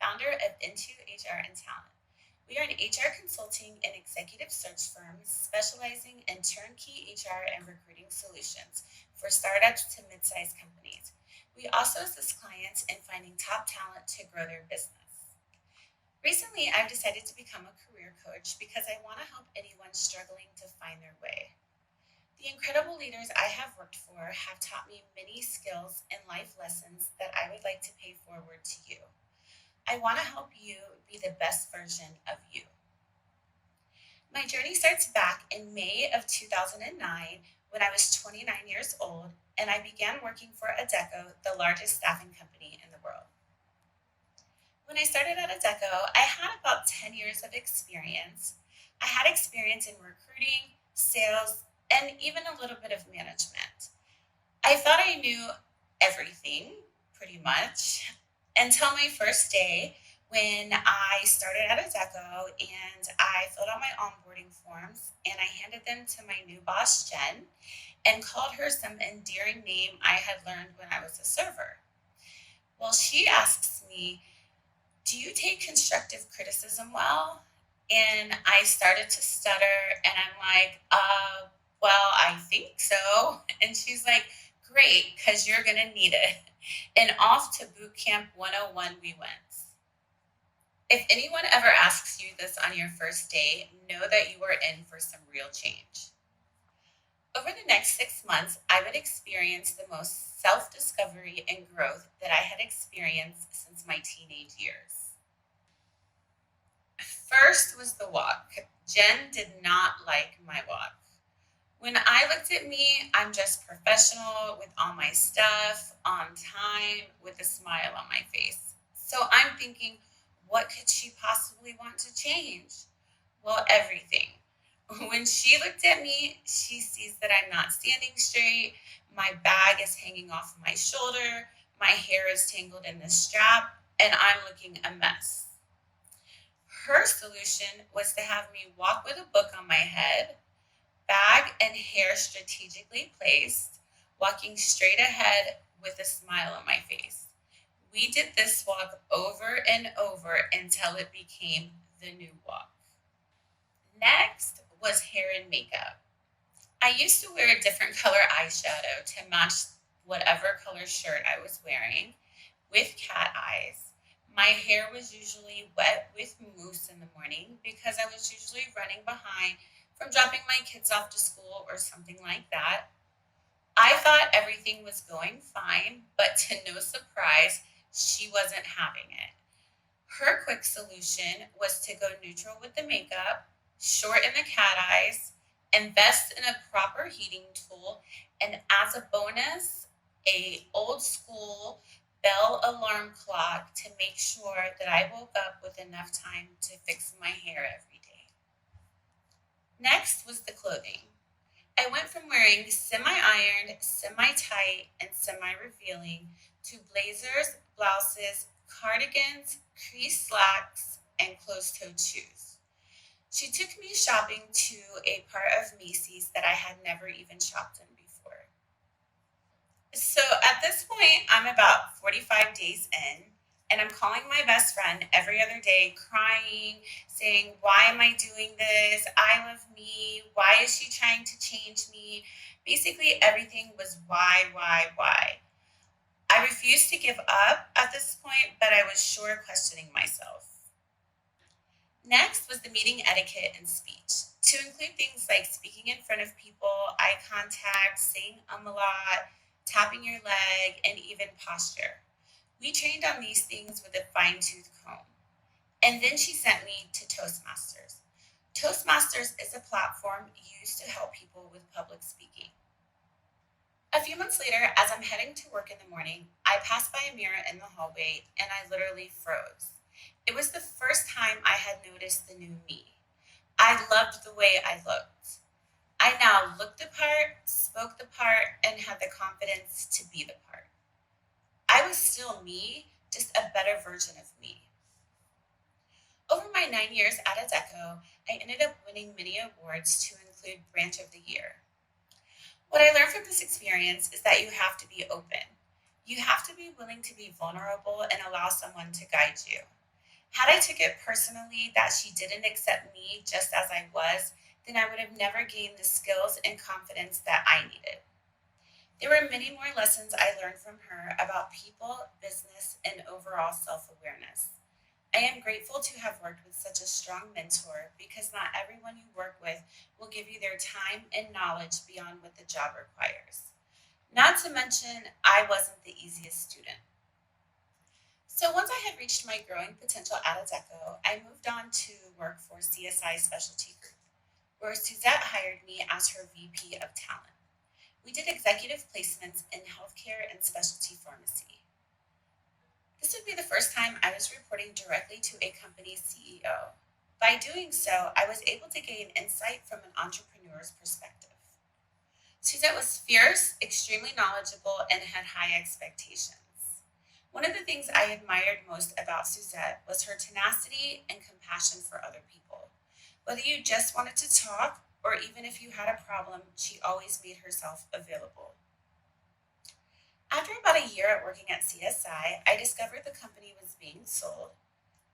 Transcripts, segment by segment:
founder of In2 HR Talent. We are an HR consulting and executive search firm specializing in turnkey HR and recruiting solutions for startups to mid-sized companies. We also assist clients in finding top talent to grow their business. Recently, I've decided to become a career coach because I want to help anyone struggling to find their way. The incredible leaders I have worked for have taught me many skills and life lessons that I would like to pay forward to you. I want to help you be the best version of you. My journey starts back in May of 2009 when I was 29 years old and I began working for Adecco, the largest staffing company in the world. When I started at Adecco, I had about 10 years of experience. I had experience in recruiting, sales, and even a little bit of management. I thought I knew everything, pretty much, until my first day when I started at Adecco and I filled out my onboarding forms and I handed them to my new boss, Jen, and called her some endearing name I had learned when I was a server. Well, she asks me, "Do you take constructive criticism well?" And I started to stutter and I'm like, well, I think so. And she's like, "Great, because you're going to need it." And off to Boot Camp 101 we went. If anyone ever asks you this on your first day, know that you are in for some real change. Over the next 6 months, I would experience the most self discovery and growth that I had experienced since my teenage years. First was the walk. Jen did not like my walk. When I looked at me, I'm just professional with all my stuff, on time, with a smile on my face. So I'm thinking, what could she possibly want to change? Well, everything. When she looked at me, she sees that I'm not standing straight, my bag is hanging off my shoulder, my hair is tangled in the strap, and I'm looking a mess. Her solution was to have me walk with a book on my head, bag and hair strategically placed, walking straight ahead with a smile on my face. We did this walk over and over until it became the new walk. Next was hair and makeup. I used to wear a different color eyeshadow to match whatever color shirt I was wearing with cat eyes. My hair was usually wet with mousse in the morning because I was usually running behind from dropping my kids off to school or something like that. I thought everything was going fine, but to no surprise, she wasn't having it. Her quick solution was to go neutral with the makeup, shorten the cat eyes, invest in a proper heating tool, and as a bonus, a old school bell alarm clock to make sure that I woke up with enough time to fix my hair every day. Next was the clothing. I went from wearing semi-ironed, semi-tight, and semi-revealing to blazers, blouses, cardigans, crease slacks, and closed-toed shoes. She took me shopping to a part of Macy's that I had never even shopped in before. So at this point, I'm about 45 days in, and I'm calling my best friend every other day, crying, saying, "Why am I doing this? I love me. Why is she trying to change me?" Basically, everything was why. I refused to give up at this point, but I was sure questioning myself. Next was the meeting etiquette and speech, to include things like speaking in front of people, eye contact, saying a lot, tapping your leg, and even posture. We trained on these things with a fine tooth comb. And then she sent me to Toastmasters. Toastmasters is a platform used to help people with public speaking. A few months later, as I'm heading to work in the morning, I passed by a mirror in the hallway and I literally froze. It was the first time I had noticed the new me. I loved the way I looked. I now looked the part, spoke the part, and had the confidence to be the part. I was still me, just a better version of me. Over my 9 years at Adecco, I ended up winning many awards to include Branch of the Year. What I learned from this experience is that you have to be open. You have to be willing to be vulnerable and allow someone to guide you. Had I took it personally that she didn't accept me just as I was, then I would have never gained the skills and confidence that I needed. There were many more lessons I learned from her about people, business, and overall self awareness. I am grateful to have worked with such a strong mentor because not everyone you work with will give you their time and knowledge beyond what the job requires. Not to mention, I wasn't the easiest student. So once I had reached my growing potential at Adecco, I moved on to work for CSI Specialty Group, where Suzette hired me as her VP of Talent. We did executive placements in healthcare and specialty pharmacy. This would be the first time I was reporting directly to a company's CEO. By doing so, I was able to gain insight from an entrepreneur's perspective. Suzette was fierce, extremely knowledgeable, and had high expectations. One of the things I admired most about Suzette was her tenacity and compassion for other people. Whether you just wanted to talk or even if you had a problem, she always made herself available. After about a year at working at CSI, I discovered the company was being sold.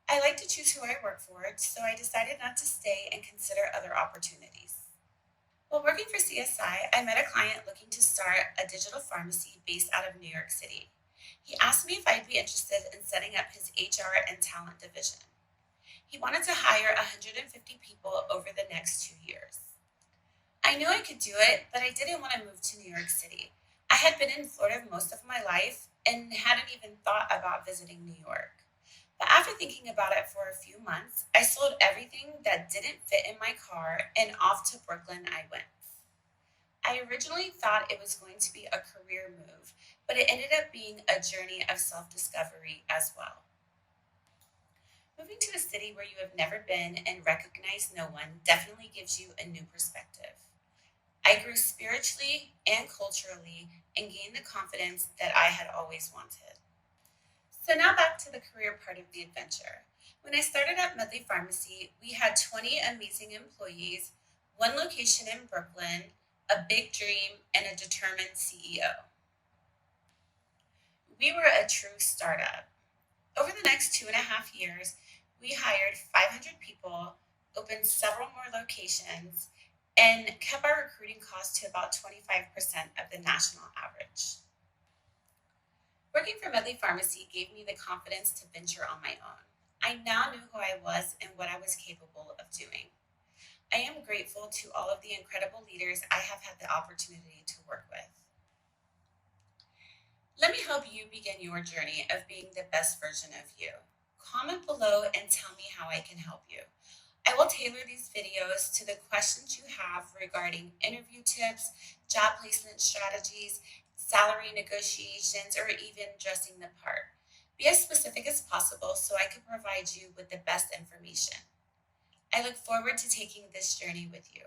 I like to choose who I work for, so I decided not to stay and consider other opportunities. While working for CSI, I met a client looking to start a digital pharmacy based out of New York City. He asked me if I'd be interested in setting up his HR and talent division. He wanted to hire 150 people over the next 2 years. I knew I could do it, but I didn't want to move to New York City. I had been in Florida most of my life and hadn't even thought about visiting New York. But after thinking about it for a few months, I sold everything that didn't fit in my car and off to Brooklyn I went. I originally thought it was going to be a career move, but it ended up being a journey of self discovery as well. Moving to a city where you have never been and recognize no one definitely gives you a new perspective. I grew spiritually and culturally and gained the confidence that I had always wanted. So now back to the career part of the adventure. When I started at Medley Pharmacy, we had 20 amazing employees, one location in Brooklyn, a big dream, and a determined CEO. We were a true startup. Over the next 2.5 years, we hired 500 people, opened several more locations, and kept our recruiting costs to about 25% of the national average. Working for Medley Pharmacy gave me the confidence to venture on my own. I now knew who I was and what I was capable of doing. I am grateful to all of the incredible leaders I have had the opportunity to work with. Let me help you begin your journey of being the best version of you. Comment below and tell me how I can help you. I will tailor these videos to the questions you have regarding interview tips, job placement strategies, salary negotiations, or even dressing the part. Be as specific as possible so I can provide you with the best information. I look forward to taking this journey with you.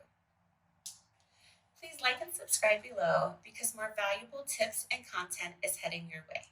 Please like and subscribe below because more valuable tips and content is heading your way.